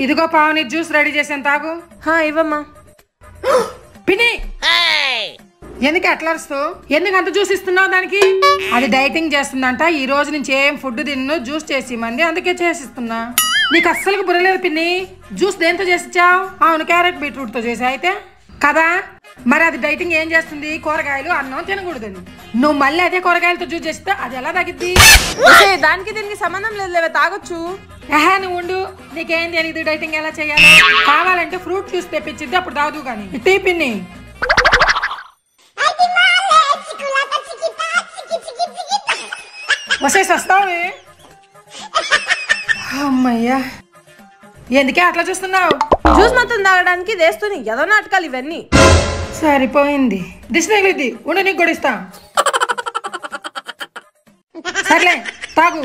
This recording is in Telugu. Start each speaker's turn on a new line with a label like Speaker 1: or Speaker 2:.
Speaker 1: ఇదిగో పావని జ్యూస్ రెడీ చేసాను తాగు.
Speaker 2: ఇవ్వమ్మా.
Speaker 1: పిన్ని ఎందుకు అట్లా అరుస్తావు? ఎందుకు అంత జ్యూస్ ఇస్తున్నావు దానికి? అది డైటింగ్ చేస్తుందంట. ఈ రోజు నుంచి ఏం ఫుడ్ తిన్ను, జ్యూస్ చేసి మంది అందుకే చేసిస్తున్నా. నీకు అస్సలు బుర్రలేదు పిన్ని. జ్యూస్ దేంతో చేసిచ్చావు? అవును, క్యారెట్ బీట్రూట్ తో చేసా అయితే కదా. మరి అది డైటింగ్ ఏం చేస్తుంది? కూరగాయలు అన్నం తినకూడదని. నువ్వు మళ్ళీ అదే కూరగాయలతో జ్యూస్ చేస్తే అది ఎలా తగ్గిద్ది?
Speaker 2: దానికి దీనికి సంబంధం లేదు, తాగొచ్చు.
Speaker 1: నువ్వు ఉండు, నీకేం తెలియదు డైటింగ్ ఎలా చేయాలో. కావాలంటే ఫ్రూట్ జ్యూస్ తెప్పించింది, అప్పుడు తాగుదు కానీ. టీ పిన్ని వసేసి వస్తావే. అమ్మయ్యా, ఎందుకే అట్లా చూస్తున్నావు?
Speaker 2: జ్యూస్ మొత్తం తాగడానికి వేస్తుంది ఏదో నాటకాలు ఇవన్నీ.
Speaker 1: సరిపోయింది, దిశ తగిలిద్ది. ఉండు, నీకు కూడా ఇస్తా. సర్లే తాగు.